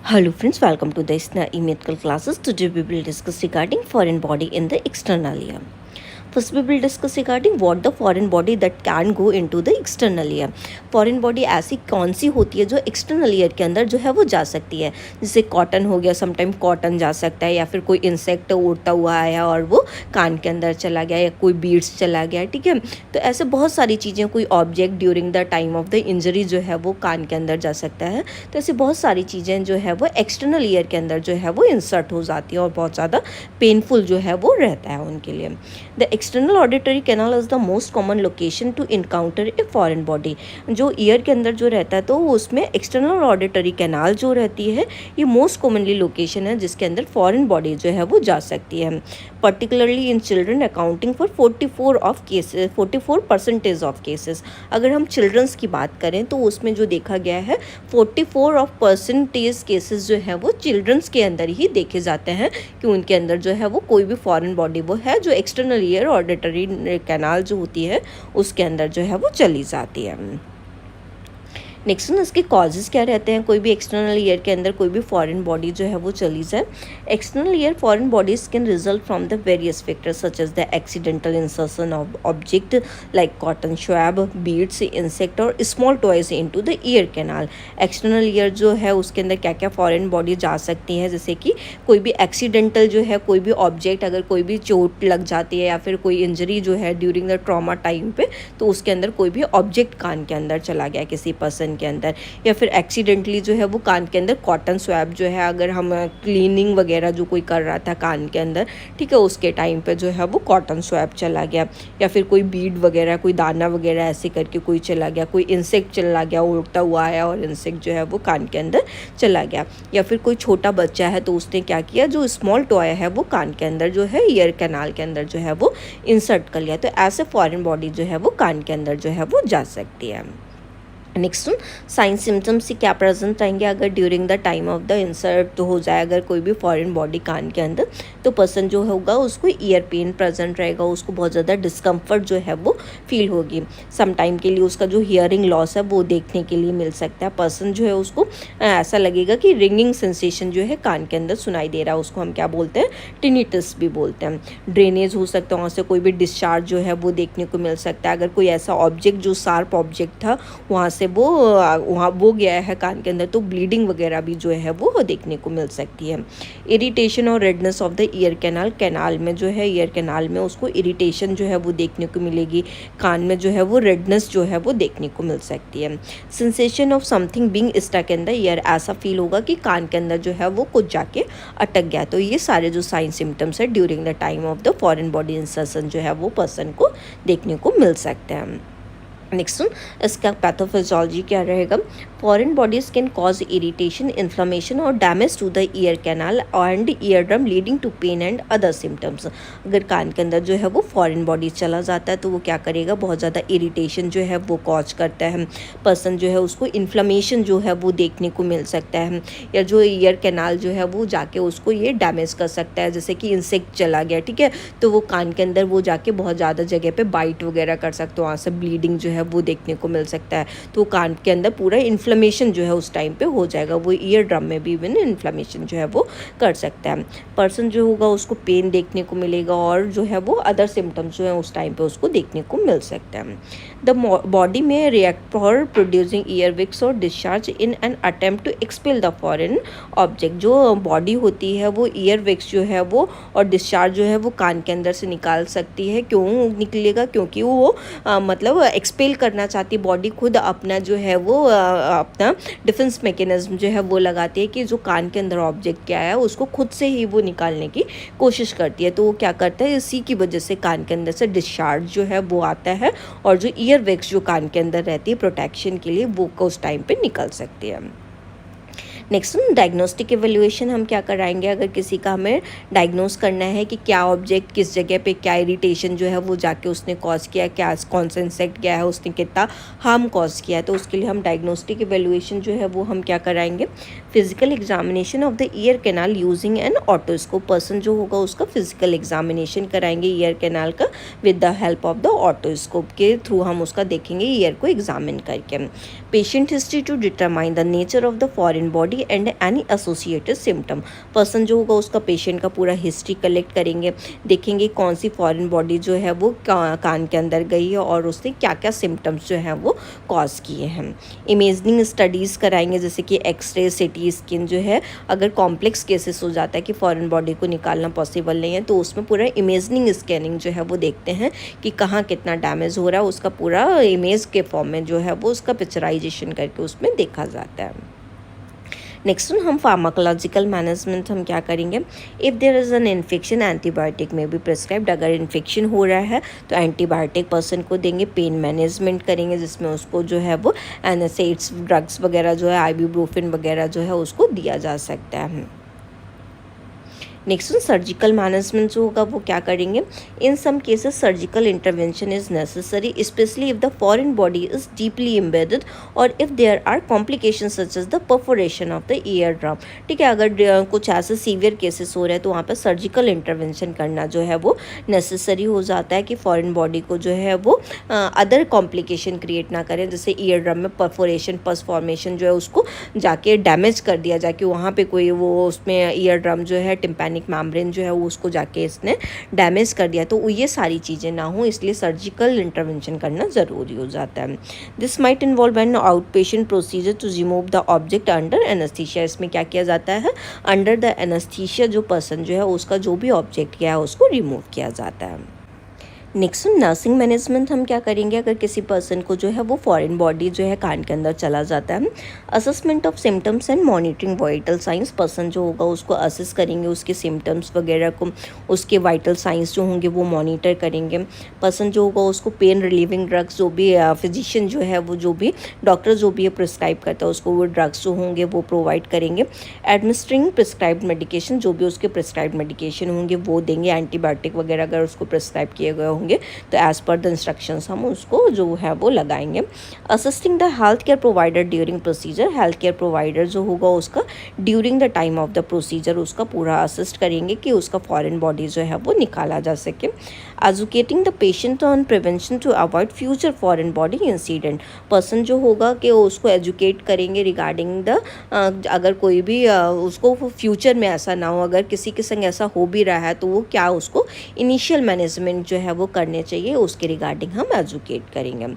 Hello friends, welcome to the ISNA medical classes. Today we will discuss regarding foreign body in the external ear. First we will discuss regarding what the foreign body that can go into the external ear. Foreign body ऐसी कौन सी होती है जो external ear के अंदर जो है वो जा सकती है, जैसे कॉटन हो गया, समटाइम कॉटन जा सकता है, या फिर कोई इंसेक्ट उड़ता हुआ आया और वो कान के अंदर चला गया, या कोई बीड्स चला गया, ठीक है। तो ऐसे बहुत सारी चीज़ें, कोई object during the time of the injury जो है वो कान के अंदर जा सकता है। तो ऐसी बहुत सारी चीज़ें जो है वो एक्सटर्नल ईयर के अंदर जो है वो इंसर्ट हो जाती है और बहुत ज़्यादा पेनफुल जो है वो रहता है उनके लिए। The external auditory canal is the most common location to encounter a foreign body. जो ईयर के अंदर जो रहता है तो उसमें एक्सटर्नल ऑडिटरी कैनाल जो रहती है ये मोस्ट कॉमनली लोकेशन है जिसके अंदर फॉरेन बॉडी जो है वो जा सकती है। Particularly in children accounting for 44% of cases. अगर हम चिल्ड्रंस की बात करें तो उसमें जो देखा गया है 44% केसेस जो है वो चिल्ड्रंस के अंदर ही देखे जाते हैं कि उनके अंदर जो है वो कोई भी फॉरेन बॉडी वो है जो एक्सटर्नल ईयर ऑडिटरी कैनाल जो होती है उसके अंदर जो है वो चली जाती है। नेक्स्ट इसके कॉजेज़ क्या रहते हैं, कोई भी एक्सटर्नल ईयर के अंदर कोई भी फॉरेन बॉडी जो है वो चली जाए। External ear foreign bodies can result from the various factors such as the accidental insertion of object like cotton swab, beads, insect और small toys into the ear canal. External ear जो है उसके अंदर क्या क्या फॉरेन बॉडी जा सकती हैं, जैसे कि कोई भी एक्सीडेंटल जो है, कोई भी ऑब्जेक्ट, अगर कोई भी चोट लग जाती है या फिर कोई इंजरी जो है ड्यूरिंग द ट्रॉमा टाइम पे, तो उसके अंदर कोई भी ऑब्जेक्ट कान के अंदर चला गया किसी पर्सन के अंदर, या फिर एक्सीडेंटली जो है वो कान के अंदर कॉटन स्वैब जो है, अगर हम क्लीनिंग वगैरह जो कोई कर रहा था कान के अंदर, ठीक है, उसके टाइम पे जो है वो कॉटन स्वैब चला गया, या फिर कोई बीड वगैरह, कोई दाना वगैरह ऐसे करके कोई चला गया, कोई इंसेक्ट चला गया, उड़ता हुआ आया और इंसेक्ट जो है वो कान के अंदर चला गया, या फिर कोई छोटा बच्चा है तो उसने क्या किया, जो स्मॉल टॉय है वो कान के अंदर जो है ईयर कैनाल के अंदर जो है वो इंसर्ट कर लिया। तो ऐसे फॉरेन बॉडी जो है वो कान के अंदर जो है वो जा सकती है। नेक्स्ट साइन सिम्टम्स से क्या प्रेजेंट आएंगे अगर during the time of the insert तो हो जाए अगर कोई भी फॉरेन बॉडी कान के अंदर, तो पर्सन जो होगा उसको ईयर पेन प्रेजेंट रहेगा, उसको बहुत ज़्यादा डिस्कम्फर्ट जो है वो फील होगी। सम टाइम के लिए उसका जो हियरिंग लॉस है वो देखने के लिए मिल सकता है। पर्सन जो है उसको ऐसा लगेगा कि रिंगिंग सेंसेशन जो है कान के अंदर सुनाई दे रहा है, उसको हम क्या बोलते हैं, टिनिटस भी बोलते हैं। ड्रेनेज हो सकता है, वहाँ से कोई भी डिस्चार्ज जो है वो देखने को मिल सकता है। अगर कोई ऐसा ऑब्जेक्ट जो शार्प ऑब्जेक्ट था वहाँ से वो वहाँ वो गया है कान के अंदर, तो ब्लीडिंग वगैरह भी जो है वो देखने को मिल सकती है। इरिटेशन और redness of the ear canal, canal में जो है ईयर कैनाल में उसको इरिटेशन जो है वो देखने को मिलेगी, कान में जो है वो रेडनेस जो है वो देखने को मिल सकती है। Sensation of something being stuck in the ear, ऐसा फील होगा कि कान के अंदर जो है वो कुछ जाके अटक गया। तो ये सारे जो साइन सिम्टम्स है during the time of the foreign body insertion जो है वो पर्सन को देखने को मिल सकते हैं। नेक्स्ट इसका पैथोफिजियोलॉजी क्या रहेगा, foreign bodies can cause irritation, inflammation और damage to the ear canal and ear drum leading to pain and other symptoms. अगर कान के अंदर जो है वो फॉरेन बॉडीज चला जाता है तो वो क्या करेगा, बहुत ज़्यादा इरिटेशन जो है वो कॉज करता है। पर्सन जो है उसको इन्फ्लेमेशन जो है वो देखने को मिल सकता है, या जो ईयर कैनाल जो है वो जाके उसको ये डैमेज कर सकता है, जैसे कि इंसेक्ट चला गया, ठीक है, तो वो कान के अंदर वो जाके बहुत ज़्यादा जगह पे बाइट वगैरह कर सकते हो, वहाँ से ब्लीडिंग जो है वो देखने को मिल सकता है। तो कान के अंदर पूरा इन्फ्लेमेशन जो है उस टाइम पे हो जाएगा, वो ईयर ड्रम में भी इवन इन्फ्लेमेशन जो है वो कर सकता है। पर्सन जो होगा उसको पेन देखने को मिलेगा और जो है वो अदर सिम्टम्स जो है उस टाइम पे उसको देखने को मिल सकता है। The body may react for producing ear wax और discharge in an attempt to expel the foreign object. जो बॉडी होती है वो ईयर विक्स जो है वो और डिस्चार्ज जो है वो कान के अंदर से निकाल सकती है। क्यों निकलेगा, क्योंकि वो मतलब एक्सपेल करना चाहती बॉडी खुद अपना जो है वो अपना डिफेंस मैकेनिज्म जो है वो लगाती है कि जो कान के अंदर ऑब्जेक्ट क्या है उसको खुद से ही वो निकालने की कोशिश करती है। तो वो क्या करता है, इसी की वजह से कान के अंदर से डिस्चार्ज जो है वो आता है और जो ईयर वैक्स जो कान के अंदर रहती है प्रोटेक्शन के लिए वो उस टाइम पे निकल सकती है। नेक्स्ट डायग्नोस्टिक एवेल्यूएशन हम क्या कराएंगे, अगर किसी का हमें डायग्नोस करना है कि क्या ऑब्जेक्ट किस जगह पे क्या इरिटेशन जो है वो जाके उसने कॉज किया, क्या कौन सा इंसेक्ट गया है उसने कितना हार्म कॉज किया है, तो उसके लिए हम डायग्नोस्टिक एवेल्यूएशन जो है वो हम क्या कराएंगे, physical examination of the ear canal using an otoscope. Person जो होगा उसका फिजिकल एग्जामिनेशन कराएंगे ईयर कैनाल का with the help of the otoscope के थ्रू हम उसका देखेंगे ईयर को एग्जामिन करके। Patient history to determine the nature of the foreign body body and any associated symptom. Person जो होगा उसका पेशेंट का पूरा हिस्ट्री कलेक्ट करेंगे, देखेंगे कौन सी फॉरेन बॉडी जो है वो कान के अंदर गई है और उसने क्या क्या सिम्टम्स जो हैं वो कॉज किए हैं। इमेजिंग स्टडीज़ कराएंगे, जैसे कि एक्सरे, सिटी स्किन जो है, अगर कॉम्प्लेक्स केसेस हो जाता है कि फॉरेन बॉडी को निकालना पॉसिबल नहीं है तो उसमें पूरा इमेजिंग स्कैनिंग जो है वो देखते हैं कि कहाँ कितना डैमेज हो रहा है, उसका पूरा इमेज के फॉर्म में जो है वो उसका पिक्चराइजेशन करके उसमें देखा जाता है। नेक्स्ट हम फार्माकोलॉजिकल मैनेजमेंट हम क्या करेंगे, if there is an infection antibiotic में भी प्रिस्क्राइब्ड। अगर इन्फेक्शन हो रहा है तो एंटीबायोटिक पर्सन को देंगे। पेन मैनेजमेंट करेंगे जिसमें उसको जो है वो एनासेड्स ड्रग्स वगैरह जो है, आइबुप्रोफेन वगैरह जो है उसको दिया जा सकता है। नेक्स्ट सर्जिकल मैनेजमेंट जो होगा वो क्या करेंगे, in some cases surgical intervention is necessary especially if the foreign body is deeply embedded और if there are complication such as the perforation of the ear drum. ठीक है, अगर कुछ ऐसे सीवियर केसेस हो रहे हैं तो वहाँ पर सर्जिकल इंटरवेंशन करना जो है वो नेसेसरी हो जाता है कि फॉरेन बॉडी को जो है वो अदर कॉम्प्लिकेशन क्रिएट ना करें, जैसे ईयर ड्रम में परफोरेशन, पस फॉर्मेशन जो है उसको जाके डैमेज कर दिया जाए कि वहाँ पे कोई वो उसमें ईयर ड्रम जो है टिम्पैनिक मेम्ब्रेन जो है वो उसको जाके इसने डैमेज कर दिया, तो ये सारी चीज़ें ना हो इसलिए सर्जिकल इंटरवेंशन करना ज़रूरी हो जाता है। This might involve an out patient procedure to remove the object under anaesthesia. इसमें क्या किया जाता है, अंडर द एनेस्थीसिया जो पर्सन जो है उसका जो भी ऑब्जेक्ट किया है उसको रिमूव किया जाता है। नेक्स्ट नर्सिंग मैनेजमेंट हम क्या करेंगे, अगर किसी पर्सन को जो है वो फॉरेन बॉडी जो है कान के अंदर चला जाता है, assessment of symptoms and monitoring vital science. Person जो होगा उसको असेस करेंगे, उसके सिम्टम्स वगैरह को, उसके वाइटल साइंस जो होंगे वो मॉनिटर करेंगे। पर्सन जो होगा उसको पेन रिलीविंग ड्रग्स जो भी फिजिशियन जो है वो जो भी डॉक्टर जो भी प्रिस्क्राइब करता है उसको वो ड्रग्स जो होंगे वो प्रोवाइड करेंगे। एडमिनिस्ट्रिंग प्रिस्क्राइब्ड मेडिकेशन, जो भी उसके प्रिस्क्राइब्ड मेडिकेशन होंगे वो देंगे। एंटीबायोटिक वगैरह अगर उसको प्रिस्क्राइब किए गए होंगे तो एज पर द इंस्ट्रक्शंस हम उसको जो है वो लगाएंगे। Assisting the health care provider during procedure, health care provider जो होगा उसका during the time of the procedure उसका पूरा असिस्ट करेंगे कि उसका फॉरेन बॉडी जो है वो निकाला जा सके। Educating the patient on prevention to avoid future foreign body incident, person जो होगा कि उसको एजुकेट करेंगे रिगार्डिंग द अगर कोई भी उसको फ्यूचर में ऐसा ना हो, अगर किसी के संग ऐसा हो भी रहा है तो वो क्या उसको इनिशियल मैनेजमेंट जो है वो करने चाहिए उसके रिगार्डिंग हम एजुकेट करेंगे।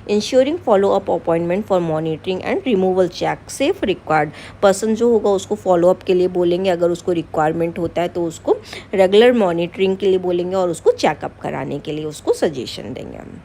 Ensuring follow up appointment for monitoring and removal check safe required, person जो होगा उसको फॉलो अप के लिए बोलेंगे, अगर उसको रिक्वायरमेंट होता है तो उसको रेगुलर मॉनिटरिंग के लिए बोलेंगे और उसको चेकअप कराने के लिए उसको सजेशन देंगे हम।